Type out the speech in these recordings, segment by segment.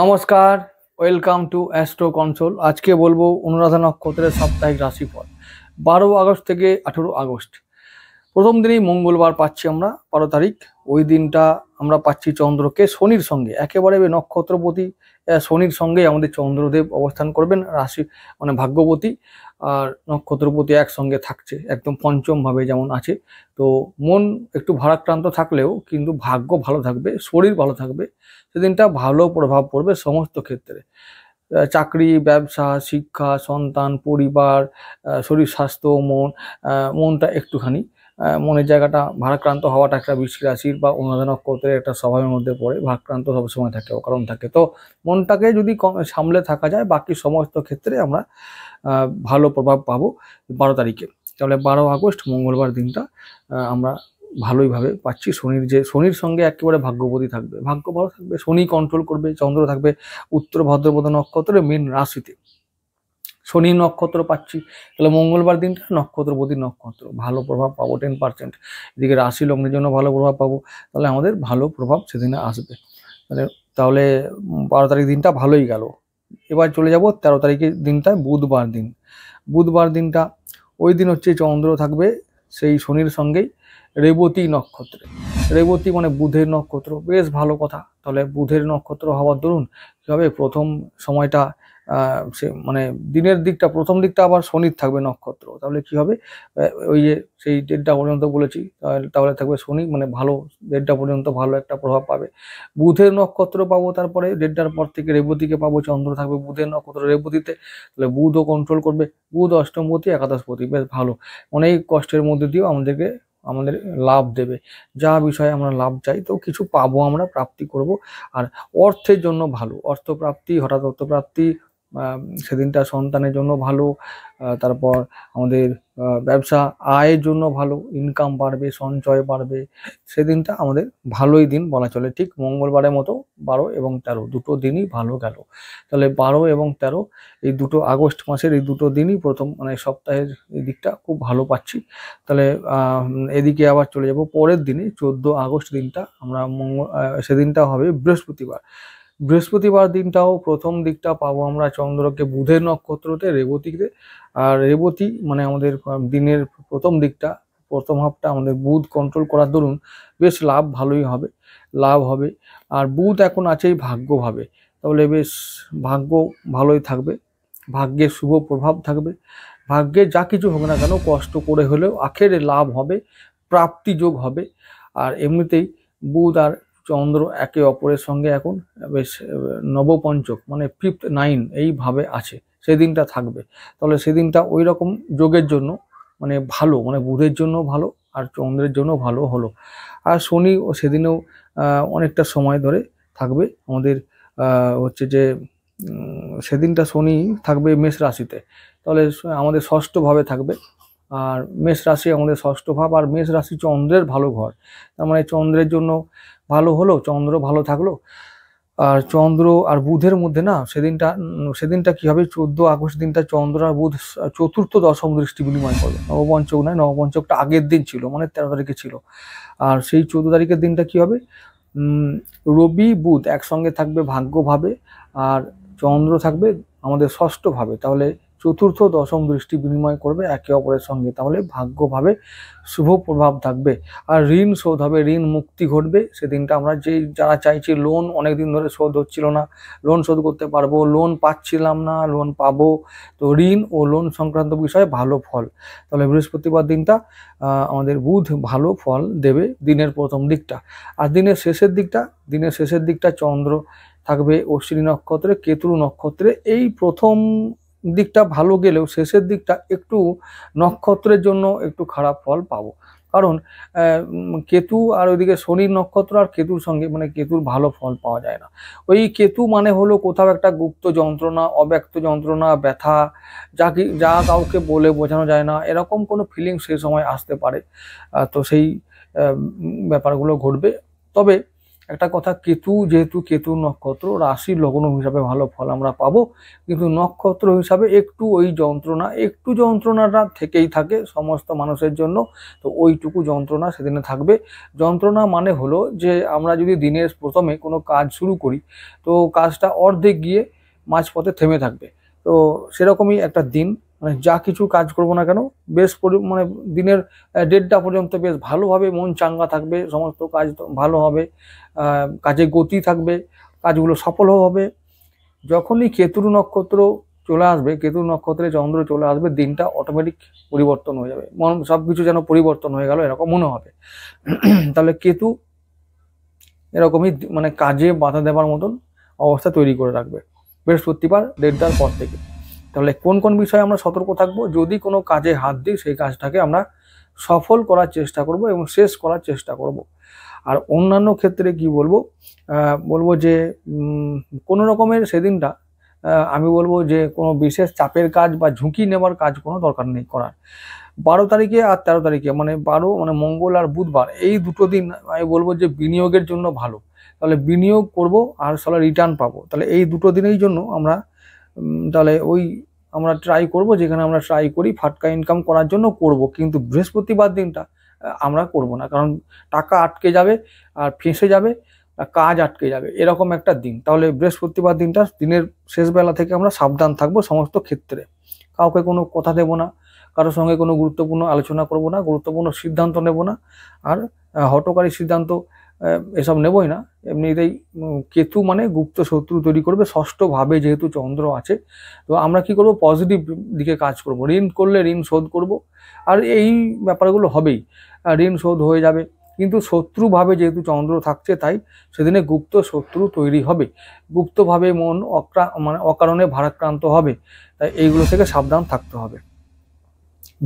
নমস্কার, welcome to astro console. আজকে বলবো অনুরাধা নক্ষত্রের সাপ্তাহিক রাশিফল 12 আগস্ট থেকে 18 আগস্ট। প্রথম দিনেই মঙ্গলবার পাচ্ছি আমরা 12 তারিখ। ওই দিনটা আমরা পাচ্ছি চন্দ্রকে শনির সঙ্গে, একেবারে নক্ষত্রপতি শনির সঙ্গেই আমাদের চন্দ্রদেব অবস্থান করবেন রাশি মানে ভাগ্যবতী, আর নক্ষত্রপতি একসঙ্গে থাকছে একদম পঞ্চম ভাবে যেমন আছে। তো মন একটু ভারাক্রান্ত থাকলেও কিন্তু ভাগ্য ভালো থাকবে, শরীর ভালো থাকবে। সেদিনটা ভালো প্রভাব পড়বে সমস্ত ক্ষেত্রে, চাকরি, ব্যবসা, শিক্ষা, সন্তান, পরিবার, শরীর স্বাস্থ্য, মনটা একটুখানি মনের জায়গাটা ভারাক্রান্ত হওয়াটা একটা বৃশ্চিক রাশির বা অনুরাধা নক্ষত্রের একটা স্বভাবের মধ্যে পড়ে। ভারাক্রান্ত সবসময় থাকে, অকারণ থাকে। তো মনটাকে যদি সামলে থাকা যায়, বাকি সমস্ত ক্ষেত্রে আমরা ভালো প্রভাব পাবো 12 তারিখে। তাহলে 12 আগস্ট মঙ্গলবার দিনটা আমরা ভালোইভাবে পাচ্ছি। শনির সঙ্গে একেবারে ভাগ্যবতী থাকবে, ভাগ্য ভালো থাকবে, শনি কন্ট্রোল করবে, চন্দ্র থাকবে উত্তর ভাদ্রপদ নক্ষত্রের মীন রাশিতে। শনি নক্ষত্র পাচ্ছি, তাহলে মঙ্গলবার দিনটা নক্ষত্রপতি নক্ষত্র, ভালো প্রভাব পাবো 10%। এদিকে রাশি লগ্নের জন্য ভালো প্রভাব পাবো, তাহলে আমাদের ভালো প্রভাব সেদিনে আসবে। তাহলে 12 তারিখ দিনটা ভালোই গেল। এবার চলে যাব 13 তারিখের দিনটা, বুধবার দিন। বুধবার দিনটা ওই দিন হচ্ছে চন্দ্র থাকবে সেই শনির সঙ্গেই রেবতী নক্ষত্রে। রেবতী মানে বুধের নক্ষত্র, বেশ ভালো কথা। তাহলে বুধের নক্ষত্র হওয়ার দরুন কী হবে, প্রথম সময়টা সে মানে দিনের দিকটা, প্রথম দিকটা আবার শনির থাকবে নক্ষত্র। তাহলে কি হবে, ওই যে সেই 1.5টা পর্যন্ত বলেছি, তাহলে থাকবে শনি, মানে ভালো 1.5টা পর্যন্ত ভালো একটা প্রভাব পাবে। বুধের নক্ষত্র পাবো, তারপরে 1.5টার পর থেকে রেবতীকে পাবো, চন্দ্র থাকবে বুধের নক্ষত্র রেবতীতে। তাহলে বুধও কন্ট্রোল করবে, বুধ অষ্টমপতি একাদশপতি, বেশ ভালো। অনেক কষ্টের মধ্যে দিয়েও আমাদের লাভ দেবে, যা বিষয়ে আমরা লাভ চাই তো কিছু পাবো, আমরা প্রাপ্তি করব। আর অর্থের জন্য ভালো, অর্থপ্রাপ্তি, হঠাৎ অর্থপ্রাপ্তি, সেদিনটা সন্তানের জন্য ভালো। তারপর আমাদের ব্যবসা আয়ের জন্য ভালো, ইনকাম বাড়বে, সঞ্চয় বাড়বে। সেদিনটা আমাদের ভালোই দিন বলা চলে, ঠিক মঙ্গলবারের মতো 12 এবং 13 দুটো দিনই ভালো গেল। তাহলে 12 এবং 13 এই দুটো আগস্ট মাসের এই দুটো দিনই প্রথম মানে সপ্তাহের এই দিকটা খুব ভালো পাচ্ছি। তাহলে এদিকে আবার চলে যাব পরের দিনে 14 আগস্ট দিনটা আমরা সেদিনটা হবে বৃহস্পতিবার। বৃহস্পতিবার দিনটাও প্রথম দিকটা পাবো আমরা চন্দ্রকে বুধের নক্ষত্রতে রেবতীতে। আর রেবতী মানে আমাদের দিনের প্রথম দিকটা, প্রথম হাফটা আমাদের বুধ কন্ট্রোল করার দরুন বেশ লাভ ভালোই হবে, লাভ হবে। আর বুধ এখন আছেই ভাগ্যভাবে, তাহলে বেশ ভাগ্য ভালোই থাকবে, ভাগ্যের শুভ প্রভাব থাকবে। ভাগ্যে যা কিছু হবে না কেন, কষ্ট করে হলেও আখেরে লাভ হবে, প্রাপ্তিযোগ হবে। আর এমনিতেই বুধ আর চন্দ্র একে অপরের সঙ্গে এখন বেশ নবপঞ্চক মানে 5th 9 এইভাবে আছে, সেদিনটা থাকবে। তাহলে সেদিনটা ওই রকম যোগের জন্য মানে ভালো, মানে বুধের জন্য ভালো আর চন্দ্রের জন্য ভালো হলো। আর শনি ও সেদিনেও অনেকটা সময় ধরে থাকবে আমাদের, হচ্ছে যে সেদিনটা শনি থাকবে মেষ রাশিতে। তাহলে আমাদের ষষ্ঠ ভাবে থাকবে, আর মেষ রাশি আমাদের ষষ্ঠ ভাব, আর মেষ রাশি চন্দ্রের ভালো ঘর। তার মানে চন্দ্রের জন্য ভালো হলো, চন্দ্র ভালো থাকলো। আর চন্দ্র আর বুধের মধ্যে না সেদিনটা কি হবে, 14 আগস্ট দিনটা চন্দ্র আর বুধ চতুর্থ দশম দৃষ্টি বিনিময় করবে। নবপঞ্চক নয়, নবপঞ্চকটা আগের দিন ছিল, মানে 13 তারিখে ছিল। আর সেই 14 তারিখের দিনটা কি হবে, রবি বুধ একসঙ্গে থাকবে ভাগ্যভাবে, আর চন্দ্র থাকবে আমাদের ষষ্ঠ ভাবে। তাহলে চতুর্থ দশম দৃষ্টি বিনিময় করবে একে অপরের সঙ্গে, তাহলে ভাগ্যভাবে শুভ প্রভাব থাকবে। আর ঋণ শোধ হবে, ঋণ মুক্তি ঘটবে সেদিনটা। আমরা যারা চাইছি লোন অনেকদিন ধরে শোধ হচ্ছিল না, লোন শোধ করতে পারবো, লোন পাচ্ছিলাম না, লোন পাবো। তো ঋণ ও লোন সংক্রান্ত বিষয়ে ভালো ফল। তাহলে বৃহস্পতিবার দিনটা আমাদের বুধ ভালো ফল দেবে দিনের প্রথম দিকটা। আর দিনের শেষের দিকটা চন্দ্র থাকবে অশ্বিনী নক্ষত্রে, কেতু নক্ষত্রে। এই প্রথম দিকটা ভালো গেলেও শেষের দিকটা একটু নক্ষত্রের জন্য একটু খারাপ ফল পাবো, কারণ কেতু আর ওইদিকে শনির নক্ষত্র আর কেতুর সঙ্গে মানে কেতুর ভালো ফল পাওয়া যায় না। ওই কেতু মানে হলো কোথাও একটা গুপ্ত যন্ত্রণা, অব্যক্ত যন্ত্রণা, ব্যথা, যা কাউকে বলে বোঝানো যায় না, এরকম কোনো ফিলিং সেই সময় আসতে পারে। তো সেই ব্যাপারগুলো ঘটবে। তবে একটা কথা, কেতু যেহেতু কেতু নক্ষত্র, রাশি লগ্ন হিসাবে ভালো ফল আমরা পাবো, কিন্তু নক্ষত্র হিসাবে একটু ওই যন্ত্রণাটা থেকেই থাকে সমস্ত মানুষের জন্য। তো ওইটুকু যন্ত্রণা সেদিনে থাকবে। যন্ত্রণা মানে হলো যে আমরা যদি দিনের প্রথমে কোনো কাজ শুরু করি, তো কাজটা অর্ধেক গিয়ে মাঝপথে থেমে থাকবে। তো সেরকমই একটা দিন, মানে যা কিছু কাজ করবো না কেন বেশ মানে দিনের 1:30টা পর্যন্ত বেশ ভালোভাবে মন চাঙ্গা থাকবে, সমস্ত কাজ ভালো হবে, কাজে গতি থাকবে, কাজগুলো সফলও হবে। যখনই কেতুর নক্ষত্র চলে আসবে, কেতু নক্ষত্রে চন্দ্র চলে আসবে, দিনটা অটোমেটিক পরিবর্তন হয়ে যাবে, মন সবকিছু যেন পরিবর্তন হয়ে গেল এরকম মনে হবে। তাহলে কেতু এরকমই মানে কাজে বাধা দেওয়ার মতন অবস্থা তৈরি করে রাখবে বৃহস্পতিবার 1:30টার পর থেকে। তাহলে কোন কোন বিষয়ে আমরা সতর্ক থাকবো? যদি কোনো কাজে হাত দিই সেই কাজটাকে আমরা সফল করার চেষ্টা করব এবং শেষ করার চেষ্টা করব। আর অন্যান্য ক্ষেত্রে কি বলবো, বলবো যে কোনো রকমের সেদিনটা আমি বলবো যে কোনো বিশেষ চাপের কাজ বা ঝুঁকি নেওয়ার কাজ কোনো দরকার নেই করার। 12 তারিখে আর 13 তারিখে মানে মানে মঙ্গল আর বুধবার, এই দুটো দিন আমি বলবো যে বিনিয়োগের জন্য ভালো। তাহলে বিনিয়োগ করব আর সালা রিটার্ন পাবো, তাহলে এই দুটো দিনের জন্য আমরা তাহলে আমরা ট্রাই করব, যেখানে আমরা ট্রাই করি ফাটকা ইনকাম করার জন্য করব, কিন্তু বৃহস্পতিবার দিনটা আমরা করব না, কারণ টাকা আটকে যাবে আর ফেঁসে যাবে, কাজ আটকে যাবে, এরকম একটা দিন। তাহলে বৃহস্পতিবার দিনটা দিনের শেষ বেলা থেকে আমরা সাবধান থাকবো সমস্ত ক্ষেত্রে, কাউকে কোনো কথা দেব না, কারোর সঙ্গে কোনো গুরুত্বপূর্ণ আলোচনা করব না, গুরুত্বপূর্ণ সিদ্ধান্ত নেব না, আর হঠকারী সিদ্ধান্ত এসব নেবই না। এমনিতেই কেতু মানে গুপ্ত শত্রু তৈরি করবে, ষষ্ঠ ভাবে যেহেতু চন্দ্র আছে। তো আমরা কি করব, পজিটিভ দিকে কাজ করব, ঋণ করলে ঋণ শোধ করব, আর এই ব্যাপারগুলো হবেই, ঋণ শোধ হয়ে যাবে। কিন্তু শত্রুভাবে যেহেতু চন্দ্র থাকছে, তাই সেদিনে গুপ্ত শত্রু তৈরি হবে, গুপ্তভাবে মন মানে অকারণে ভারাক্রান্ত হবে, তাই এইগুলো থেকে সাবধান থাকতে হবে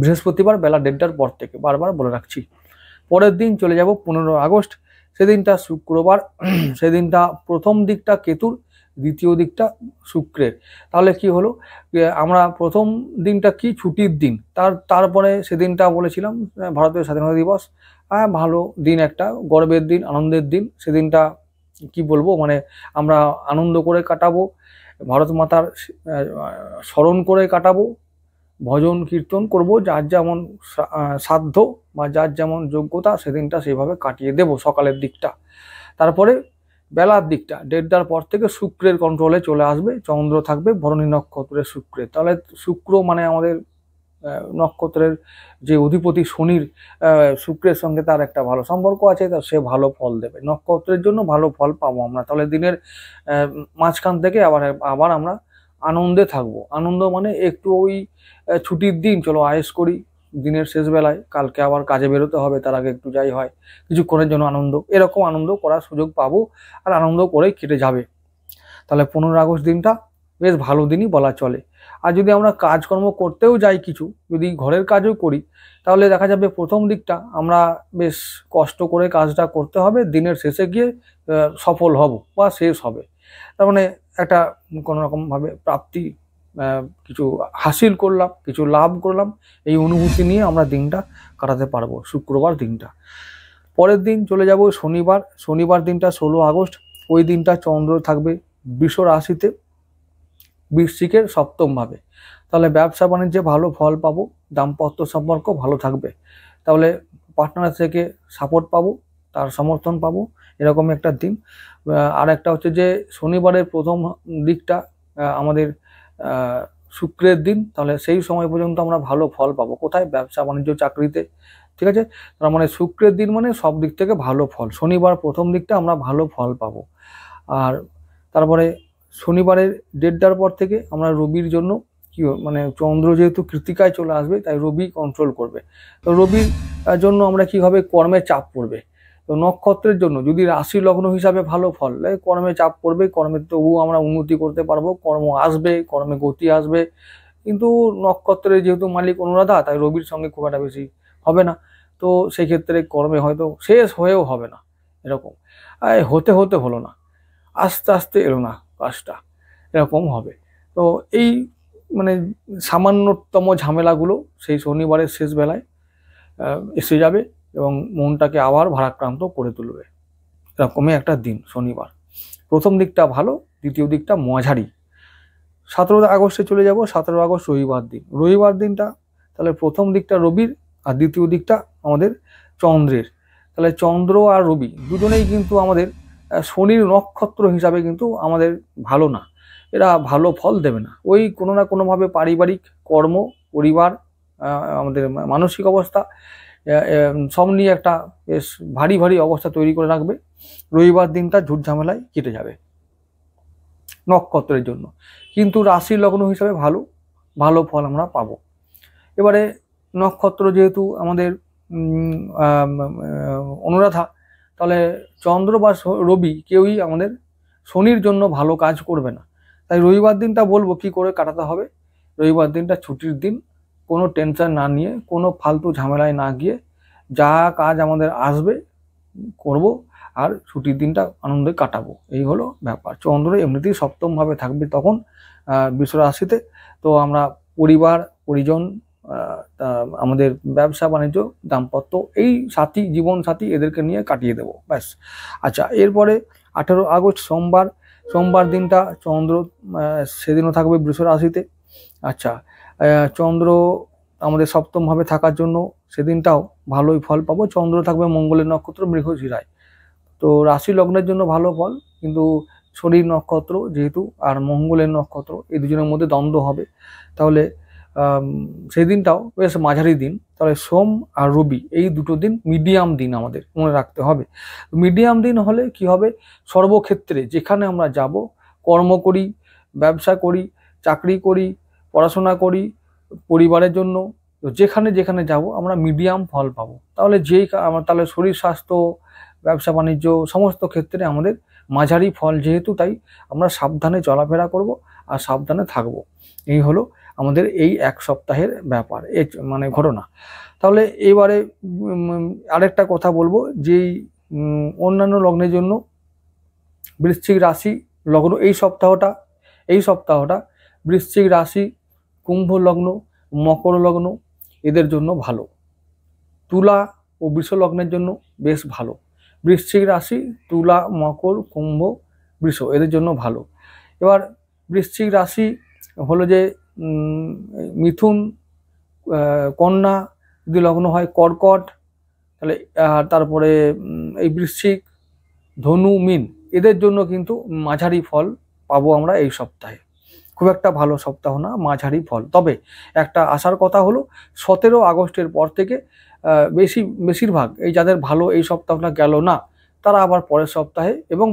বৃহস্পতিবার বেলা 1:30টার পর থেকে, বারবার বলে রাখছি। পরের দিন চলে যাব 15 আগস্ট, সেদিনটা শুক্রবার, সেদিনটা প্রথম দিকটা কেতুর, দ্বিতীয় দিকটা শুক্রের। তাহলে কি হলো, আমরা প্রথম দিনটা কি ছুটির দিন, তারপরে সেদিনটা বলেছিলাম ভারতীয় স্বাধীনতা দিবস, ভালো দিন, একটা গর্বের দিন, আনন্দের দিন। সেদিনটা কি বলবো, মানে আমরা আনন্দ করে কাটাবো, ভারত মাতার স্মরণ করে কাটাবো, ভজন কীর্তন করব, যার যেমন সাধ্য বা যার যেমন যোগ্যতা সেদিনটা সেইভাবে কাটিয়ে দেব সকালের দিকটা। তারপরে বেলার দিকটা 1:30টার পর থেকে শুক্রের কন্ট্রোলে চলে আসবে, চন্দ্র থাকবে ভরণী নক্ষত্রের শুক্রের। তাহলে শুক্র মানে আমাদের নক্ষত্রের যে অধিপতি শনির, শুক্রের সঙ্গে তার একটা ভালো সম্পর্ক আছে, তা সে ভালো ফল দেবে, নক্ষত্রের জন্য ভালো ফল পাবো আমরা। তাহলে দিনের মাঝখান থেকে আবার আমরা আনন্দে থাকবো। আনন্দ মানে একটু ওই ছুটির দিন, চলো আয়েশ করি দিনের শেষ বেলায়, কালকে আবার কাজে বেরোতে হবে, তার আগে একটু যাই হয় কিছুক্ষণের জন্য আনন্দ, এরকম আনন্দ করার সুযোগ পাবো, আর আনন্দ করেই কেটে যাবে। তাহলে 15 আগস্ট দিনটা বেশ ভালো দিনই বলা চলে। আর যদি আমরা কাজকর্ম করতেও যাই, কিছু যদি ঘরের কাজও করি, তাহলে দেখা যাবে প্রথম দিকটা আমরা বেশ কষ্ট করে কাজটা করতে হবে, দিনের শেষে গিয়ে সফল হব বা শেষ হবে, তার মানে একটা কোনো রকমভাবে প্রাপ্তি, কিছু হাসিল করলাম, কিছু লাভ করলাম, এই অনুভূতি নিয়ে আমরা দিনটা কাটাতে পারবো শুক্রবার দিনটা। পরের দিন চলে যাব শনিবার, শনিবার দিনটা 16 আগস্ট, ওই দিনটা চন্দ্র থাকবে বৃষ রাশিতে, বৃশ্চিকের সপ্তম ভাবে। তাহলে ব্যবসা বাণিজ্যে ভালো ফল পাবো, দাম্পত্য সম্পর্ক ভালো থাকবে, তাহলে পার্টনার থেকে সাপোর্ট পাবো, তার সমর্থন পাবো, এরকম একটা দিন। আর একটা হচ্ছে যে শনিবারের প্রথম দিকটা আমাদের শুক্রের দিন, তাহলে সেই সময় পর্যন্ত আমরা ভালো ফল পাবো, কোথায়, ব্যবসা বাণিজ্য চাকরিতে, ঠিক আছে। তার মানে শুক্রের দিন মানে সব দিক থেকে ভালো ফল, শনিবার প্রথম দিকটা আমরা ভালো ফল পাবো। আর তারপরে শনিবারের 1:30টার পর থেকে আমরা রবির জন্য কি মানে চন্দ্র যেহেতু কৃতিকায় চলে আসবে, তাই রবি কন্ট্রোল করবে। তো রবির জন্য আমরা কি হবে, কর্মে চাপ পড়বে। তো নক্ষত্রের জন্য যদি রাশি লগ্ন হিসাবে ভালো ফল, কর্মে চাপ পড়বে, কর্মে তবুও আমরা উন্নতি করতে পারবো, কর্ম আসবে, কর্মে গতি আসবে। কিন্তু নক্ষত্রের যেহেতু মালিক অনুরাধা, তাই রবির সঙ্গে খুব একটা বেশি হবে না, তো সেই ক্ষেত্রে কর্মে হয়তো শেষ হয়েও হবে না, এরকম হতে হতে হলো না, আস্তে আস্তে এলো না কাজটা, এরকম হবে। তো এই মানে সামান্যতম ঝামেলাগুলো সেই শনিবারের শেষ বেলায় এসে যাবে এবং মনটাকে আবার ভারাক্রান্ত করে তুলবে। এরকমই একটা দিন শনিবার। প্রথম দিকটা ভালো, দ্বিতীয় দিকটা মাঝারি। 17 আগস্টে চলে যাব। 17 আগস্ট রবিবার দিন। রবিবার দিনটা তাহলে প্রথম দিকটা রবির আর দ্বিতীয় দিকটা আমাদের চন্দ্রের। তাহলে চন্দ্র আর রবি দুজনেই কিন্তু আমাদের শনির নক্ষত্র হিসাবে কিন্তু আমাদের ভালো না, এরা ভালো ফল দেবে না। ওই কোনো না কোনোভাবে পারিবারিক, কর্ম, পরিবার, আমাদের মানসিক অবস্থা সব নিয়ে একটা বেশ ভারী ভারী অবস্থা তৈরি করে রাখবে। রবিবার দিনটা ঝুট ঝামেলায় কেটে যাবে নক্ষত্রের জন্য, কিন্তু রাশি লগ্ন হিসাবে ভালো ভালো ফল আমরা পাবো। এবারে নক্ষত্র যেহেতু আমাদের অনুরাধা, তাহলে চন্দ্র বা রবি কেউই আমাদের শনির জন্য ভালো কাজ করবে না। তাই রবিবার দিনটা বলবো কি করে কাটাতে হবে। রবিবার দিনটা ছুটির দিন, কোনো টেনশন না নিয়ে, কোনো ফালতু ঝামেলায় না গিয়ে যা কাজ আমাদের আসবে করব, আর ছুটির দিনটা আনন্দে কাটাবো। এই হলো ব্যাপার। চন্দ্র এমনিতেই সপ্তমভাবে থাকবে তখন বৃষ রাশিতে। তো আমরা পরিবার, পরিজন, আমাদের ব্যবসা বাণিজ্য, দাম্পত্য, এই সাথী, জীবন সাথী, এদেরকে নিয়ে কাটিয়ে দেবো ব্যাস। আচ্ছা, এরপরে 18 আগস্ট সোমবার। সোমবার দিনটা চন্দ্র সেদিনও থাকবে বৃষ রাশিতে। আচ্ছা, চন্দ্র আমাদের সপ্তমভাবে থাকার জন্য সেদিনটাও ভালোই ফল পাবো। চন্দ্র থাকবে মঙ্গলের নক্ষত্র মৃগশিরায়। তো রাশি লগ্নের জন্য ভালো ফল, কিন্তু শনির নক্ষত্র যেহেতু আর মঙ্গলের নক্ষত্র, এই দুজনের মধ্যে দ্বন্দ্ব হবে। তাহলে সেই দিনটাও বেশ মাঝারি দিন। তাহলে সোম আর রবি এই দুটো দিন মিডিয়াম দিন আমাদের মনে রাখতে হবে। মিডিয়াম দিন হলে কি হবে, সর্বক্ষেত্রে যেখানে আমরা যাব, কর্ম করি, ব্যবসা করি, চাকরি করি, পড়াশোনা করি, পরিবারের জন্য, যেখানে যেখানে যাব আমরা মিডিয়াম ফল পাবো। তাহলে তাহলে শরীর স্বাস্থ্য, ব্যবসা বাণিজ্য সমস্ত ক্ষেত্রে আমাদের মাঝারি ফল যেহেতু, তাই আমরা সাবধানে চলাফেরা করব আর সাবধানে থাকব। এই হলো আমাদের এই এক সপ্তাহের ব্যাপার, মানে ঘটনা। তাহলে এবারে আরেকটা কথা বলবো, যেই অন্যান্য লগ্নের জন্য বৃশ্চিক রাশি লগ্ন এই সপ্তাহটা বৃশ্চিক রাশি, কুম্ভ লগ্ন, মকর লগ্ন এদের জন্য ভালো। তুলা ও বৃষ লগ্নের জন্য বেশ ভালো। বৃশ্চিক রাশি, তুলা, মকর, কুম্ভ, বৃষ এদের জন্য ভালো। এবার বৃশ্চিক রাশি হলো যে মিথুন, কন্যা যদি লগ্ন হয়, কর্কট, তাহলে তারপরে এই বৃশ্চিক, ধনু, মীন এদের জন্য কিন্তু মাঝারি ফল পাবো আমরা এই সপ্তাহে। খুব একটা ভালো সপ্তাহ না, মাঝারি ফল। তবে একটা আশার কথা হলো 17 আগস্টের পর থেকে বেশিরভাগ এই যাদের ভালো এই সপ্তাহটা গেল না, তারা আবার পরের সপ্তাহে এবং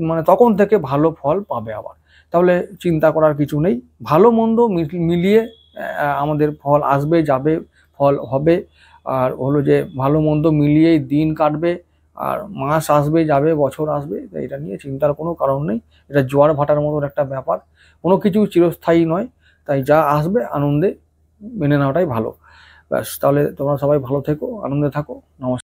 মানে তখন থেকে ভালো ফল পাবে আবার। তাহলে চিন্তা করার কিছু নেই, ভালো মন্দ মিলিয়ে আমাদের ফল আসবে, যাবে, ফল হবে। আর হলো যে ভালো মন্দ মিলিয়েই দিন কাটবে, আর মাস আসবে, যাবে, বছর আসবে। এটা নিয়ে চিন্তার কোনো কারণ নেই। এটা জোয়ার ভাটার মতন একটা ব্যাপার, কোনো কিছু চিরস্থায়ী নয়। তাই যা আসবে আনন্দে মেনে নেওয়াটাই ভালো। ব্যাস, তাহলে তোমরা সবাই ভালো থেকো, আনন্দে থাকো। নমস্কার।